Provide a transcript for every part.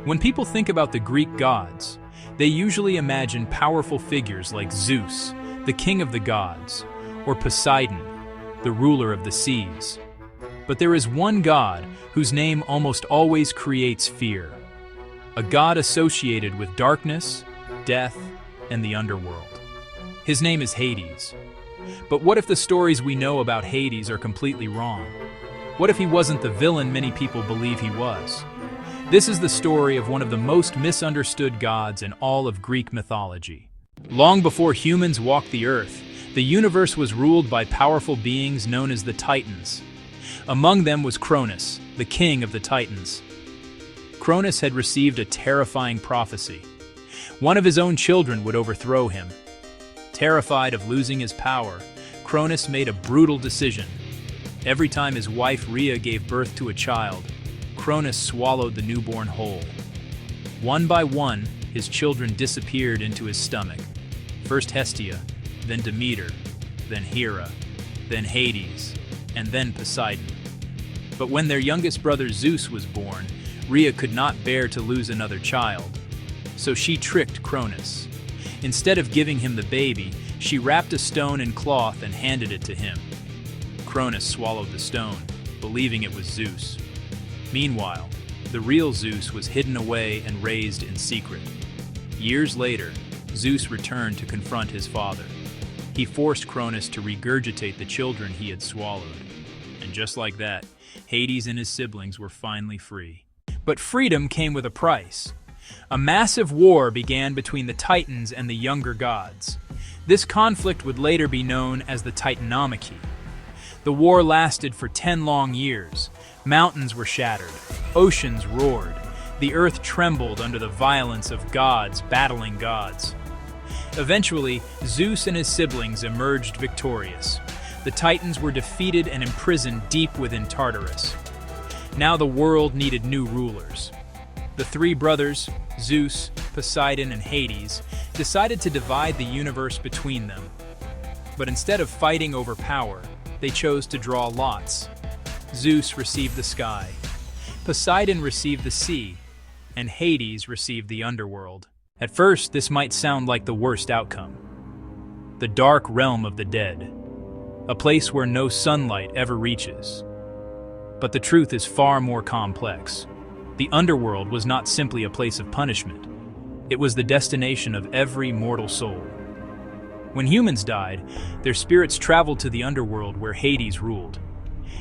When people think about the Greek gods, they usually imagine powerful figures like Zeus, the king of the gods, or Poseidon, the ruler of the seas. But there is one god whose name almost always creates fear, a god associated with darkness, death, and the underworld. His name is Hades. But what if the stories we know about Hades are completely wrong? What if he wasn't the villain many people believe he was? This is the story of one of the most misunderstood gods in all of Greek mythology. Long before humans walked the earth, the universe was ruled by powerful beings known as the Titans. Among them was Cronus, the king of the Titans. Cronus had received a terrifying prophecy. One of his own children would overthrow him. Terrified of losing his power, Cronus made a brutal decision. Every time his wife Rhea gave birth to a child, Cronus swallowed the newborn whole. One by one, his children disappeared into his stomach. First Hestia, then Demeter, then Hera, then Hades, and then Poseidon. But when their youngest brother Zeus was born, Rhea could not bear to lose another child. So she tricked Cronus. Instead of giving him the baby, she wrapped a stone in cloth and handed it to him. Cronus swallowed the stone, believing it was Zeus. Meanwhile, the real Zeus was hidden away and raised in secret. Years later, Zeus returned to confront his father. He forced Cronus to regurgitate the children he had swallowed. And just like that, Hades and his siblings were finally free. But freedom came with a price. A massive war began between the Titans and the younger gods. This conflict would later be known as the Titanomachy. The war lasted for 10 long years. Mountains were shattered, oceans roared, the earth trembled under the violence of gods battling gods. Eventually, Zeus and his siblings emerged victorious. The Titans were defeated and imprisoned deep within Tartarus. Now the world needed new rulers. The three brothers, Zeus, Poseidon, and Hades, decided to divide the universe between them. But instead of fighting over power, they chose to draw lots. Zeus received the sky, Poseidon received the sea, and Hades received the underworld. At first, this might sound like the worst outcome. The dark realm of the dead, a place where no sunlight ever reaches. But the truth is far more complex. The underworld was not simply a place of punishment. It was the destination of every mortal soul. When humans died, their spirits traveled to the underworld where Hades ruled.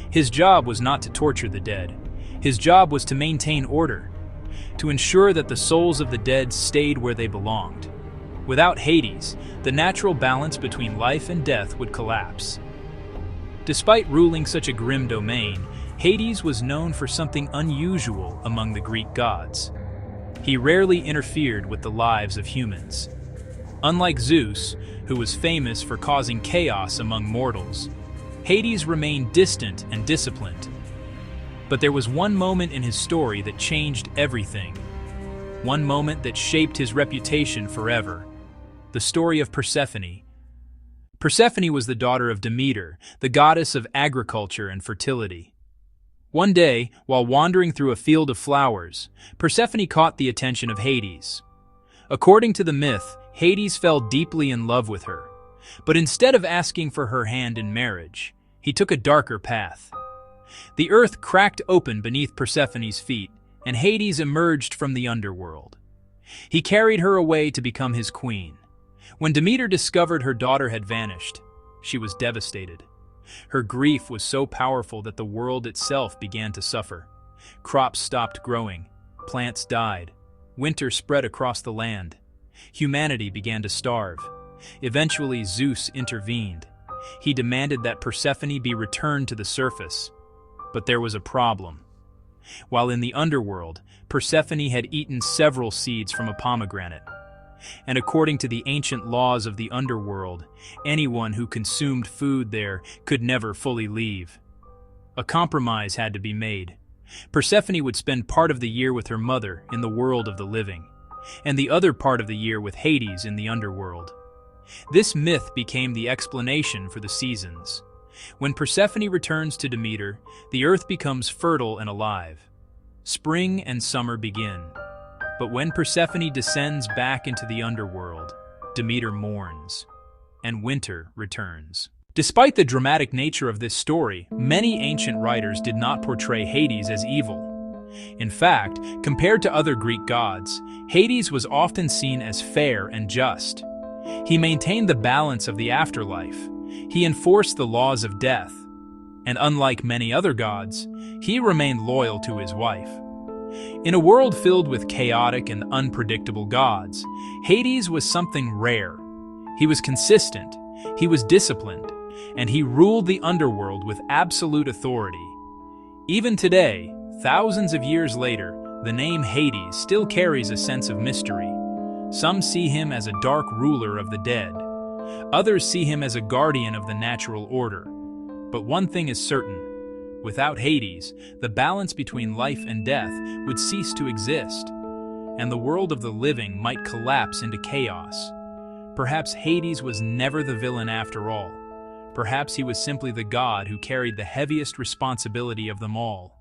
His job was not to torture the dead. His job was to maintain order, to ensure that the souls of the dead stayed where they belonged. Without Hades, the natural balance between life and death would collapse. Despite ruling such a grim domain, Hades was known for something unusual among the Greek gods. He rarely interfered with the lives of humans. Unlike Zeus, who was famous for causing chaos among mortals, Hades remained distant and disciplined. But there was one moment in his story that changed everything. One moment that shaped his reputation forever. The story of Persephone. Persephone was the daughter of Demeter, the goddess of agriculture and fertility. One day, while wandering through a field of flowers, Persephone caught the attention of Hades. According to the myth, Hades fell deeply in love with her. But instead of asking for her hand in marriage, he took a darker path. The earth cracked open beneath Persephone's feet, and Hades emerged from the underworld. He carried her away to become his queen. When Demeter discovered her daughter had vanished, she was devastated. Her grief was so powerful that the world itself began to suffer. Crops stopped growing, plants died, winter spread across the land. Humanity began to starve. Eventually, Zeus intervened. He demanded that Persephone be returned to the surface. But there was a problem. While in the underworld, Persephone had eaten several seeds from a pomegranate. And according to the ancient laws of the underworld, anyone who consumed food there could never fully leave. A compromise had to be made. Persephone would spend part of the year with her mother in the world of the living, and the other part of the year with Hades in the underworld. This myth became the explanation for the seasons. When Persephone returns to Demeter, the earth becomes fertile and alive. Spring and summer begin. But when Persephone descends back into the underworld, Demeter mourns, and winter returns. Despite the dramatic nature of this story, many ancient writers did not portray Hades as evil. In fact, compared to other Greek gods, Hades was often seen as fair and just. He maintained the balance of the afterlife. He enforced the laws of death. And unlike many other gods, he remained loyal to his wife. In a world filled with chaotic and unpredictable gods, Hades was something rare. He was consistent, he was disciplined, and he ruled the underworld with absolute authority. Even today, thousands of years later, the name Hades still carries a sense of mystery. Some see him as a dark ruler of the dead. Others see him as a guardian of the natural order. But one thing is certain. Without Hades, the balance between life and death would cease to exist, and the world of the living might collapse into chaos. Perhaps Hades was never the villain after all. Perhaps he was simply the god who carried the heaviest responsibility of them all.